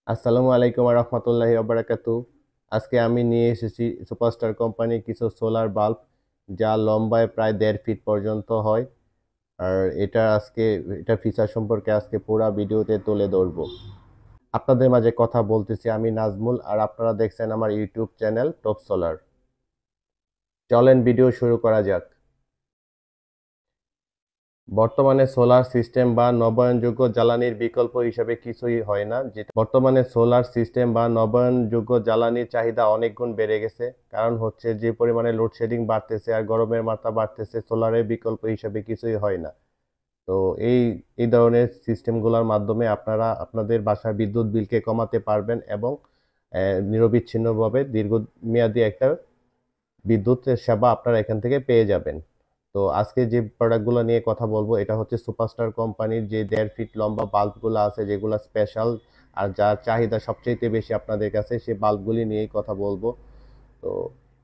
আসসালামু আলাইকুম রহমতুল্লাহি ওবারাকাতু। আজকে আমি নিয়ে এসেছি সুপারস্টার কোম্পানির কিছু সোলার বাল্ব, যা লম্বায় প্রায় 1.5 ফিট পর্যন্ত হয়। আর এটা ফিচার সম্পর্কে আজকে পুরো ভিডিওতে তুলে ধরবো। আপনাদের মাঝে কথা বলতেছি আমি নাজমুল, আর আপনারা দেখছেন আমার ইউটিউব চ্যানেল টপ সোলার। চলেন ভিডিও শুরু করা যাক। বর্তমানে সোলার সিস্টেম বা নবায়নযোগ্য জ্বালানির বিকল্প হিসেবে কিছুই হয় না। যেটা বর্তমানে সোলার সিস্টেম বা নবায়নযোগ্য জ্বালানির চাহিদা অনেক গুণ বেড়ে গেছে। কারণ হচ্ছে যে পরিমাণে লোডশেডিং বাড়তেছে আর গরমের মাত্রা বাড়তেছে, সোলারের বিকল্প হিসেবে কিছুই হয় না। তো এই এই ধরনের সিস্টেমগুলোর মাধ্যমে আপনারা আপনাদের বাসার বিদ্যুৎ বিলকে কমাতে পারবেন এবং নিরবিচ্ছিন্নভাবে দীর্ঘমেয়াদী একটা বিদ্যুতের সেবা আপনারা এখান থেকে পেয়ে যাবেন। তো আজকে যে প্রোডাক্টগুলো নিয়ে কথা বলবো, এটা হচ্ছে সুপারস্টার কোম্পানির যে 1.5 ফিট লম্বা বাল্বগুলো আছে, যেগুলো স্পেশাল আর যার চাহিদা সবচেয়ে বেশি আপনাদের কাছে, সেই বাল্বগুলি নিয়েই কথা বলবো। তো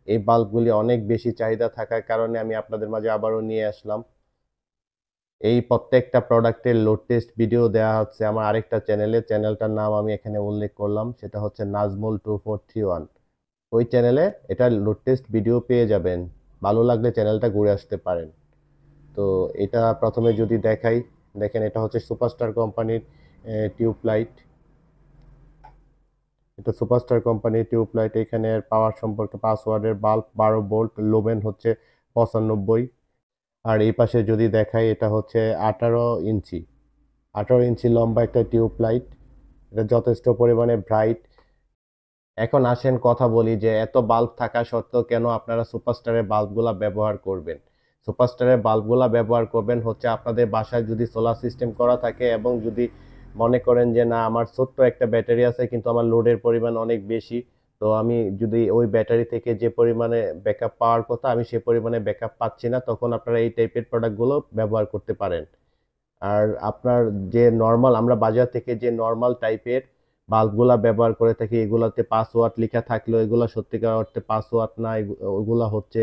এই বাল্বগুলি অনেক বেশি চাহিদা থাকার কারণে আমি আপনাদের মাঝে আবারও নিয়ে আসলাম। এই প্রত্যেকটা প্রোডাক্টের লোড টেস্ট ভিডিও দেওয়া হচ্ছে আমার আরেকটা চ্যানেলটার নাম আমি এখানে উল্লেখ করলাম, সেটা হচ্ছে নাজমুল 2431। ওই চ্যানেলে এটা লোড টেস্ট ভিডিও পেয়ে যাবেন। ভালো লাগলে চ্যানেলটা ঘুরে আসতে পারেন। তো এটা প্রথমে যদি দেখাই, দেখেন এটা হচ্ছে সুপারস্টার কোম্পানির টিউবলাইট। এটা সুপারস্টার কোম্পানির টিউবলাইট। এখানে পাওয়ার সম্পর্কে, পাসওয়ার্ডের বাল্ব 12 ভোল্ট, লোবেন হচ্ছে 95। আর এই পাশে যদি দেখাই, এটা হচ্ছে 18 ইঞ্চি। 18 ইঞ্চি লম্বা একটা টিউবলাইট। এটা যথেষ্ট পরিমাণে ব্রাইট। এখন আসেন কথা বলি যে এত বাল্ব থাকা সত্ত্বেও কেন আপনারা সুপারস্টারের বাল্বগুলা ব্যবহার করবেন। সুপারস্টারের বাল্বগুলা ব্যবহার করবেন হচ্ছে আপনাদের বাসায় যদি সোলার সিস্টেম করা থাকে এবং যদি মনে করেন যে না, আমার ছোট্ট একটা ব্যাটারি আছে কিন্তু আমার লোডের পরিমাণ অনেক বেশি, তো আমি যদি ওই ব্যাটারি থেকে যে পরিমাণে ব্যাকআপ পাওয়ার কথা আমি সে পরিমাণে ব্যাকআপ পাচ্ছি না, তখন আপনারা এই টাইপের প্রোডাক্টগুলো ব্যবহার করতে পারেন। আর আপনার যে নর্মাল, আমরা বাজার থেকে যে নর্মাল টাইপের বাল্বগুলা ব্যবহার করে থাকি, এগুলাতে 5 ওয়াট লেখা থাকলেও এগুলা সত্যিকার অর্থে 5 ওয়াট না। ওগুলা হচ্ছে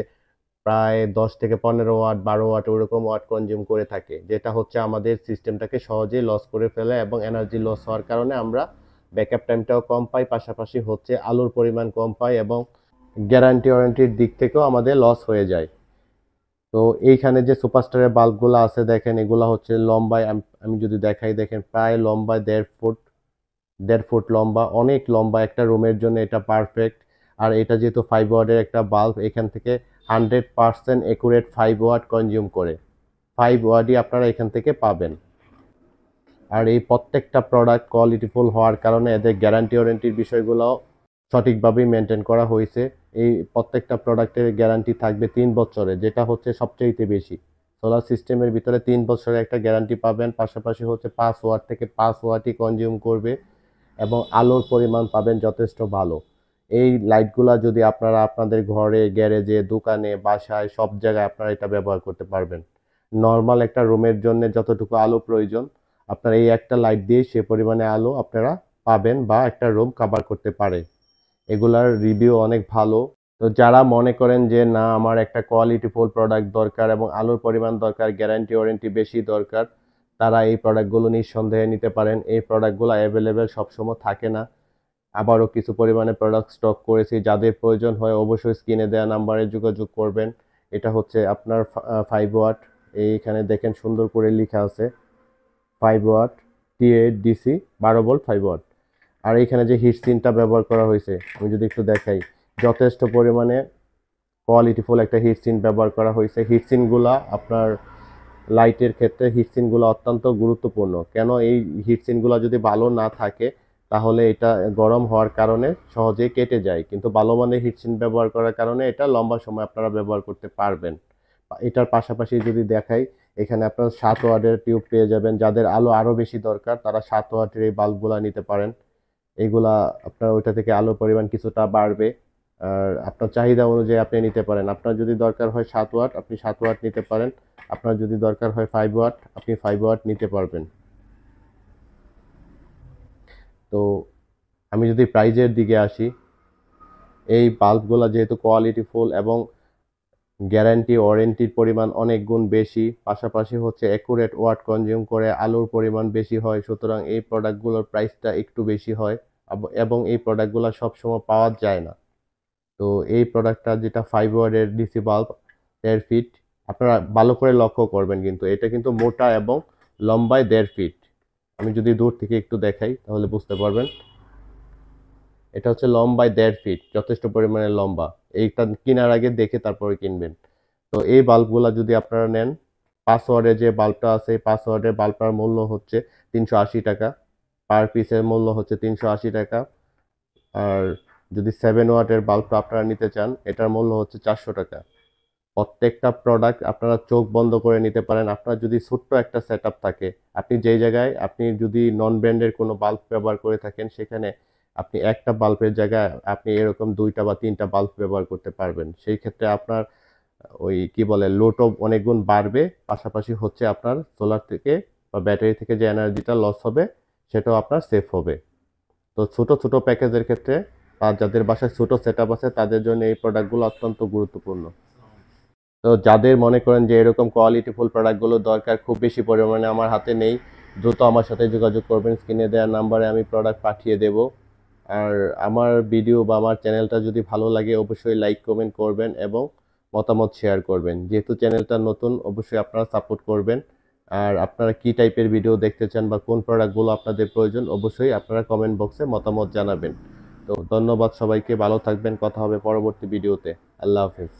প্রায় 10 থেকে 15 ওয়াট, 12 ওয়াট ওরকম ওয়াট কনজিউম করে থাকে, যেটা হচ্ছে আমাদের সিস্টেমটাকে সহজেই লস করে ফেলে এবং এনার্জি লস হওয়ার কারণে আমরা ব্যাকআপ টাইমটাও কম পাই, পাশাপাশি হচ্ছে আলোর পরিমাণ কম পাই এবং গ্যারান্টি ওয়ারেন্টির দিক থেকেও আমাদের লস হয়ে যায়। তো এইখানে যে সুপারস্টারের বাল্বগুলো আছে দেখেন, এগুলা হচ্ছে লম্বায় আমি যদি দেখাই, দেখেন প্রায় লম্বায় 1.5 ফুট। 1.5 ফুট লম্বা, অনেক লম্বা একটা রুমের জন্য এটা পারফেক্ট। আর এটা যেহেতু 5 ওয়াটের একটা বাল্ব, এখান থেকে 100% একুরেট 5 ওয়াট কনজিউম করে। 5 ওয়াটই আপনারা এখান থেকে পাবেন। আর এই প্রত্যেকটা প্রোডাক্ট কোয়ালিটিফুল হওয়ার কারণে এদের গ্যারান্টি ওয়ারেন্টির বিষয়গুলো সঠিকভাবেই মেনটেন করা হয়েছে। এই প্রত্যেকটা প্রোডাক্টের গ্যারান্টি থাকবে 3 বছরের, যেটা হচ্ছে সবচেয়ে বেশি। সোলার সিস্টেমের ভিতরে 3 বছরের একটা গ্যারান্টি পাবেন, পাশাপাশি হচ্ছে 5 ওয়াট থেকে 5 ওয়াটই কনজিউম করবে এবং আলোর পরিমাণ পাবেন যথেষ্ট ভালো। এই লাইটগুলা যদি আপনারা আপনাদের ঘরে, গ্যারেজে, দোকানে, বাসায় সব জায়গায় আপনারা এটা ব্যবহার করতে পারবেন। নর্মাল একটা রুমের জন্য যতটুকু আলো প্রয়োজন, আপনার এই একটা লাইট দিয়ে সে পরিমাণে আলো আপনারা পাবেন বা একটা রুম কাভার করতে পারে। এগুলার রিভিউ অনেক ভালো। তো যারা মনে করেন যে না, আমার একটা কোয়ালিটিফুল প্রোডাক্ট দরকার এবং আলোর পরিমাণ দরকার, গ্যারান্টি ওয়ারেন্টি বেশি দরকার, তারা এই প্রোডাক্টগুলো নিঃসন্দেহে নিতে পারেন। এই প্রোডাক্টগুলো অ্যাভেলেবেল সবসময় থাকে না। আবারও কিছু পরিমাণে প্রোডাক্ট স্টক করেছি, যাদের প্রয়োজন হয় অবশ্যই স্ক্রিনে দেওয়া নাম্বারে যোগাযোগ করবেন। এটা হচ্ছে আপনার 5 ওয়াট। এইখানে দেখেন সুন্দর করে লেখা আছে 5 watt, T8 DC, 12 volt, 5 watt. আর এইখানে যে হিটসিনটা ব্যবহার করা হয়েছে, আমি যদি একটু দেখাই, যথেষ্ট পরিমাণে কোয়ালিটিফুল একটা হিটসিন ব্যবহার করা হয়েছে। হিটসিনগুলা আপনার লাইটের ক্ষেত্রে হিটসিনগুলো অত্যন্ত গুরুত্বপূর্ণ। কেন, এই হিটসিনগুলো যদি ভালো না থাকে তাহলে এটা গরম হওয়ার কারণে সহজেই কেটে যায়, কিন্তু ভালো মানের হিটসিন ব্যবহার করার কারণে এটা লম্বা সময় আপনারা ব্যবহার করতে পারবেন। এটার পাশাপাশি যদি দেখাই, এখানে আপনারা 7 ওয়াটের টিউব পেয়ে যাবেন। যাদের আলো আরও বেশি দরকার তারা 7 ওয়াটের এই বাল্বগুলা নিতে পারেন। এগুলা আপনার ওইটা থেকে আলোর পরিমাণ কিছুটা বাড়বে। আর আপনার চাহিদা অনুযায়ী আপনি নিতে পারেন। আপনার যদি দরকার হয় 7 ওয়াট, আপনি 7 ওয়াট নিতে পারেন। আপনার যদি দরকার হয় 5 ওয়াট, আপনি 5 ওয়াট নিতে পারবেন। তো আমি যদি প্রাইজের দিকে আসি, এই বাল্বগুলা যেহেতু কোয়ালিটিফুল এবং গ্যারান্টি ওয়ারেন্টির পরিমাণ অনেক গুণ বেশি, পাশাপাশি হচ্ছে অ্যাকুরেট ওয়াট কনজিউম করে, আলোর পরিমাণ বেশি হয়, সুতরাং এই প্রোডাক্টগুলোর প্রাইসটা একটু বেশি হয়। এবং এই প্রোডাক্টগুলো সবসময় পাওয়া যায় না। তো এই প্রোডাক্টটা যেটা 5 ওয়াটের ডিসি বাল্ব 1.5 ফিট, আপনারা ভালো করে লক্ষ্য করবেন, কিন্তু এটা কিন্তু মোটা এবং লম্বায় 1.5 ফিট। আমি যদি দূর থেকে একটু দেখাই তাহলে বুঝতে পারবেন। এটা হচ্ছে লম্বায় 1.5 ফিট, যথেষ্ট পরিমাণে লম্বা। এইটা কেনার আগে দেখে তারপরে কিনবেন। তো এই বাল্বগুলা যদি আপনারা নেন, 5 ওয়াটের যে বাল্বটা আছে, 5 ওয়াটের বাল্বটার মূল্য হচ্ছে 380 টাকা। পার পিসের মূল্য হচ্ছে 380 টাকা। আর যদি 7 ওয়াটের বাল্বটা আপনারা নিতে চান, এটার মূল্য হচ্ছে 400 টাকা। প্রত্যেকটা প্রোডাক্ট আপনারা চোখ বন্ধ করে নিতে পারেন। আপনার যদি ছোট্ট একটা সেটআপ থাকে, আপনি যেই জায়গায় আপনি যদি নন ব্র্যান্ডের কোনো বাল্ব ব্যবহার করে থাকেন, সেখানে আপনি একটা বাল্বের জায়গায় আপনি এরকম 2টা বা 3টা বাল্ব ব্যবহার করতে পারবেন। সেই ক্ষেত্রে আপনার ওই কি বলে লোডও অনেক গুণ বাড়বে। পাশাপাশি হচ্ছে আপনার সোলার থেকে বা ব্যাটারি থেকে যে এনার্জিটা লস হবে, সেটাও আপনার সেভ হবে। তো ছোট ছোট প্যাকেজের ক্ষেত্রে আর যাদের বাসায় ছোট সেটআপ আছে, তাদের জন্য এই প্রোডাক্টগুলো অত্যন্ত গুরুত্বপূর্ণ। তো যাদের মনে করেন যে এরকম কোয়ালিটিফুল প্রোডাক্টগুলো দরকার, খুব বেশি পরিমাণে আমার হাতে নেই, দ্রুত আমার সাথে যোগাযোগ করবেন। স্ক্রিনে দেওয়া নাম্বারে আমি প্রোডাক্ট পাঠিয়ে দেব। আর আমার ভিডিও বা আমার চ্যানেলটা যদি ভালো লাগে, অবশ্যই লাইক কমেন্ট করবেন এবং মতামত শেয়ার করবেন। যেহেতু চ্যানেলটা নতুন, অবশ্যই আপনারা সাপোর্ট করবেন। আর আপনারা কি টাইপের ভিডিও দেখতে চান বা কোন প্রোডাক্টগুলো আপনাদের প্রয়োজন, অবশ্যই আপনারা কমেন্ট বক্সে মতামত জানাবেন। তো ধন্যবাদ সবাইকে, ভালো থাকবেন। কথা হবে পরবর্তী ভিডিওতে। আল্লাহ হাফেজ।